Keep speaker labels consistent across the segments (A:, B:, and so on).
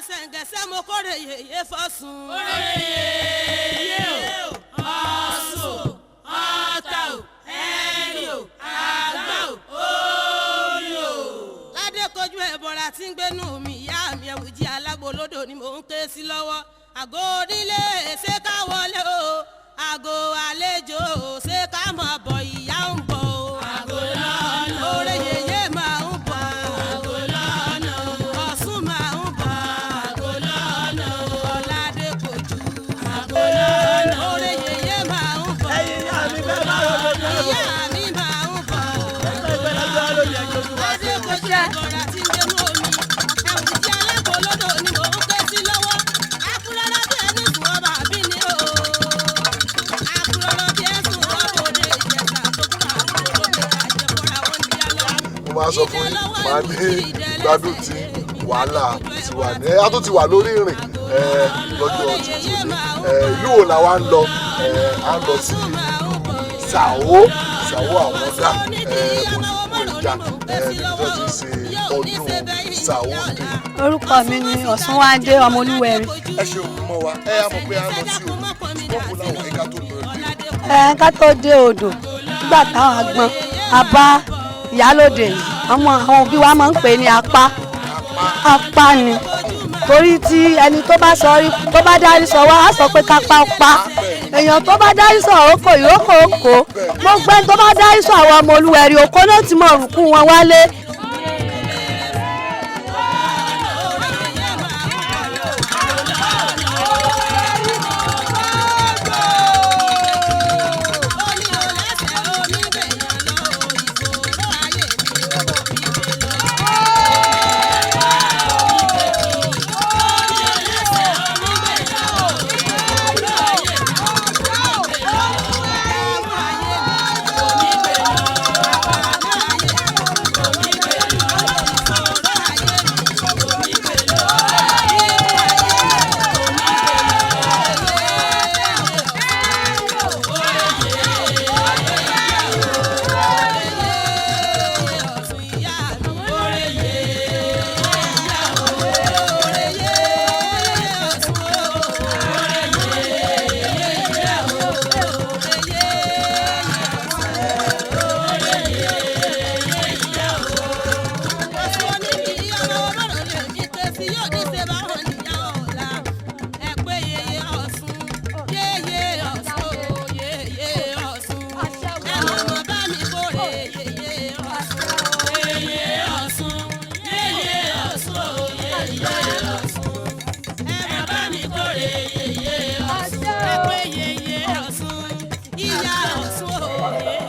A: sẹ̀ǹgẹ̀sẹ̀ mo kórè yèyé fọ́sùn.
B: kórè yèyé o ọ̀sùn ọ̀tà o ẹ̀rì o àgbà o orí o.
A: ládé kojú ẹ̀bọ̀ra tí ń gbénú mi ìyá mi ẹ̀wùjí alágbolódò ni mò ń ké sí lọ́wọ́. àgọ́ onílé ṣé ká wọlé o àgọ́ àlejò ṣé ká máa bọ̀ ìyá ń bọ̀ o.
B: àgọ́ lọ́nà
A: oore yèyé máa ń bọ̀.
B: àgọ́ lọ́nà
A: ọ̀sùn máa ń bọ̀.
B: àgọ́ lọ́nà
A: ọ̀làdé kojú.
B: àgọ́ lọ́nà
A: oore yèyé máa ń bọ̀.
C: ẹ̀yin ìyá mi bẹ́ẹ̀ máa yọ lójú ọ̀rọ̀.
A: ìyá mi máa ń bọ̀.
C: ẹgbẹ́ lọ́jọ́ ló yẹ kí ojú wa
A: ládé
C: ṣe.
A: kojú ẹ̀bọ̀ra tí ń gbénú omi ẹ̀wùjí alágbolódò ni mò ń ké sí lọ́wọ́. akúrọ́rọ́ bí ẹni sùn ọba àbí ni o. akúrọ́rọ́ bí ẹni sùn ọba òde ìjẹta tó kúrò àwọn olóde àjẹmọ́ra wọn di alọ́.
D: mo máa sọ fún yín máa ní gbádùn tí wàhálà ti wà ní a tó ti wà lórí ìrìn lọ́jọ́ tuntun ni ìlú wo làwa ń lọ à ń lọ sí Ṣàó àwọn ọ̀gá ojúkú ìjà níbi tó ti ṣe ọdún Ṣàó dé.
E: orúkọ mi ni Ọ̀ṣunwádé Ọmọolúwẹ̀rí.
D: ẹ ṣe òkú mọ́ wa ẹ á mọ̀ pé a lọ sí òkú gbogbo láwọn ẹ̀ka tó lọ dé.
E: ká tó dé odò nígbà táwọn agbọn a bá ìyálòdè yìí àwọn òbí wa máa ń pè ní apá ni torí tí ẹni tó bá dárí sọ wá á sọ pé kápá pa èèyàn tó bá dárí sọ òkò ìrókò òkò mo gbẹ́ tó bá dárí sọ àwọn Ọmọolúwẹ̀rí òkò náà ti mọ̀ rùkú wọn wálé.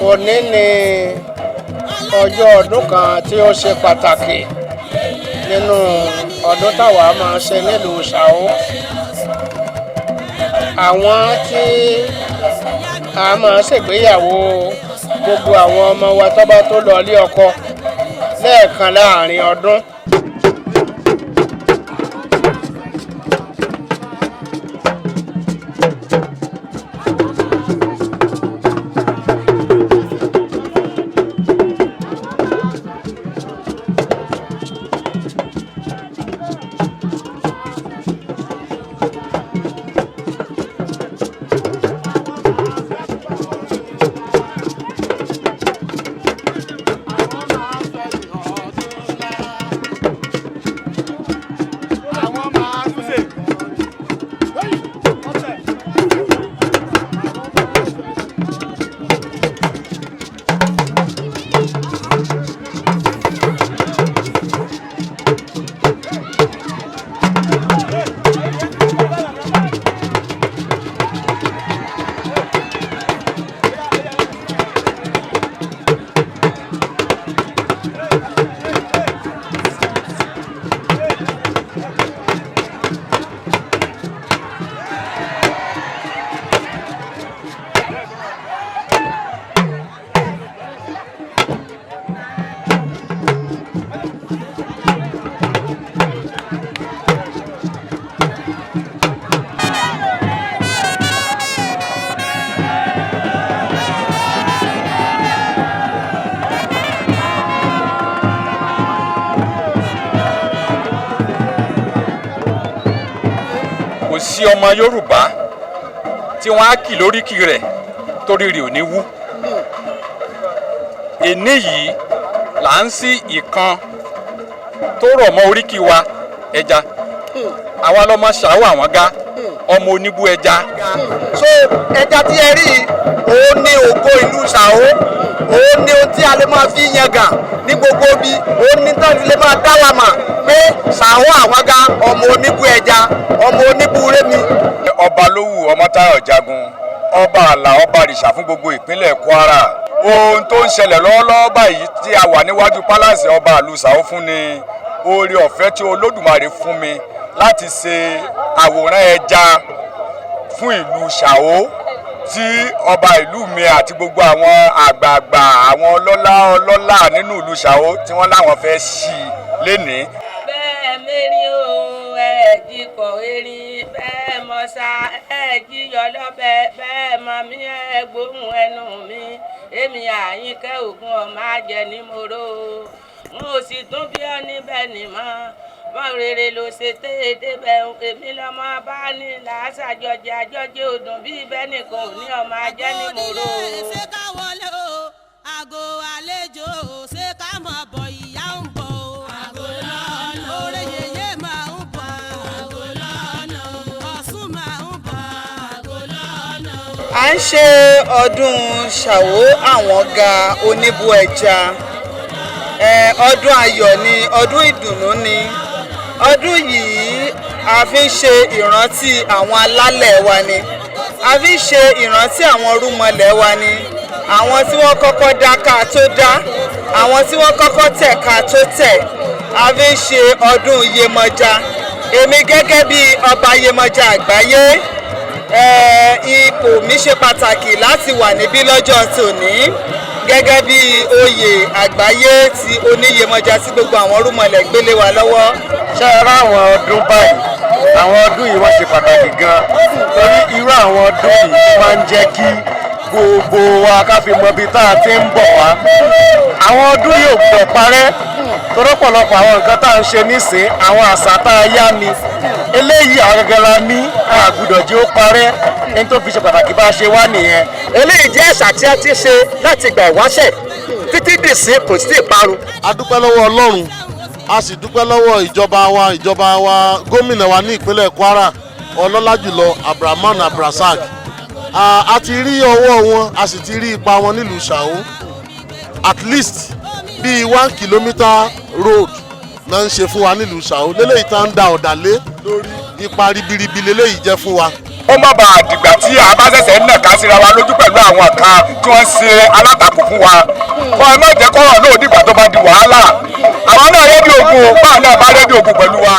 F: òní ni ọjọ́ ọdún kan tí ó ṣe pàtàkì nínú ọdún táwa máa ṣe nílùú Ṣàó. àwọn tí a máa ṣègbéyàwó gbogbo àwọn ọmọ wa tó bá tó lọ ilé ọkọ lẹ́ẹ̀kan láàrin ọdún.
G: kò sí ọmọ Yorùbá tí wọ́n á kì lóríkì rẹ̀ torí rẹ̀ ò ní wú. Èní yìí là ń sí ìkan tó rọ̀ mọ́ oríkì wa ẹja. Àwa lọmọ Ṣàó àwọn Gá, ọmọ oníbú ẹja.
C: so ẹja tí ẹ rí òun ní ògo ìlú Ṣàó, òun ní ohun tí a lè máa fi yangàn ní gbogbo bí, òun ní tán lè máa dá wa mà pé Ṣàó àwọn Gá ọmọ oníbú ẹja, ọmọ oníbú rémi.
G: Ọba Lówù Ọmọ́táyọ̀ Jagun, ọba àlà ọba àrìṣà fún gbogbo ìpínlẹ̀ Kwara. Ohun tó ń ṣẹlẹ̀ lọ́wọ́lọ́wọ́ báyìí tí a wà níwájú pálásì ọba ìlú Ṣàó fún ni oore ọ̀fẹ́ tí Olódùmarè fún mi láti ṣe àwòrán ẹja fún ìlú Ṣàó tí ọba ìlú mi àti gbogbo àwọn àgbààgbà àwọn ọlọ́lá nínú ìlú Ṣàó tí wọ́n láwọn fẹ́ ṣí lénìí.
B: Bẹ́ẹ̀ mérí o ẹ̀ẹ́dì kọ̀ erin, bẹ́ẹ̀ mọ̀ṣá ẹ̀ẹ́dì yọlọ́bẹ, bẹ́ẹ̀ mọ̀ mí ẹ̀gbóhùn ẹnu mi, èmi Àyìnkẹ́ Ògún ọmọ àjẹ́ ní mòró, n ò sì tún bí ọ níbẹ̀ nìmọ̀. Wọ́n rere ló ṣe téèdé bẹ́ẹ̀ èmi lọ́mọ bá ní làásàjọjẹ àjọjẹ ọdún bí bẹ́ẹ̀ nìkan ò ní ọmọ ajẹ́ ní mòró.
A: ṣé ká wọlé o àgọ́ àlejò ṣé ká mọ̀ bọ̀ ìyá ń bọ̀ o.
B: Àgọ́ lọ́nà.
A: Oore yèyé máa ń bọ̀.
B: Àgọ́ lọ́nà.
A: Ọ̀ṣun máa ń bọ̀.
B: Àgọ́ lọ́nà.
H: À ń ṣe ọdún Ṣàó àwọn Gá oníbú ẹja. Ọdún ayọ̀ ni, ọdún ìdùnnú ni. Ọdún yìí a fi ń ṣe ìrántí àwọn alálẹ̀ wa ni, a fi ń ṣe ìrántí àwọn rúmọlẹ̀ wa ni, àwọn tí wọ́n kọ́kọ́ dá ká tó dá, àwọn tí wọ́n kọ́kọ́ tẹ̀ ká tó tẹ̀. A fi ń ṣe ọdún Yemọja. Èmi gẹ́gẹ́ bí ọba Yemọja àgbáyé, ipò mi ṣe pàtàkì láti wà níbí lọ́jọ́ tòní gẹ́gẹ́ bí oyè àgbáyé ti Oníyemọja tí gbogbo àwọn rúmọlẹ̀ gbélé wa lọ́wọ́.
F: Ṣé ẹ rá àwọn ọdún báyìí? Àwọn ọdún yìí wọ́n ṣe pàtàkì gan-an torí irú àwọn ọdún yìí máa ń jẹ́ kí gbogbo wa ká fi mọ ibi tá a ti ń bọ̀ wá. Àwọn ọdún yìí ò gbọ́dọ̀ parẹ́ torópọ̀lọpọ̀ àwọn nǹkan tá à ń ṣe nísìn àwọn àṣà tá a yá ni eléyìí àwọn gẹ́gẹ́ la ní àgùdọ̀ jẹ́ ó parẹ́ ẹni tó fi ṣe pàtàkì bá a ṣe wá nìyẹn.
C: Eléyìí jẹ́ àṣà tí a ti ṣe láti ìgbà ìwáṣẹ̀ títí dìsín kò sí ìparun.
D: A dúpẹ́ lọ́wọ́ Ọlọ́run, a sì dúpẹ́ lọ́wọ́ ìjọba wa gómìnà wa ní ìpínlẹ̀ Kwara ọlọ́lá jùlọ Abdulrahman Abdulrasaq. A ti rí ọwọ́ wọn, a sì ti rí ipa wọn nílùú Ṣàó. At least bíi 1 kilometre road náà ń ṣe fún wa nílùú Ṣàó lélẹ́yìí tá ń da ọ̀dà lé lórí, ipa ribiribi lélẹ́yìí jẹ́ fún wa.
G: Ó má bàa dìgbà tí a bá ṣẹ̀ṣẹ̀ ń nàka síra wa lójú pẹ̀lú àwọn kan tí wọ́n ṣe alátakò fún wa. Wọ́n ẹ má jẹ́ kọ́rọ̀ náà dìgbà tó bá di wàhálà. Àwọn náà rédíò ogun, báwọn náà bá rédíò ogun pẹ̀lú wa.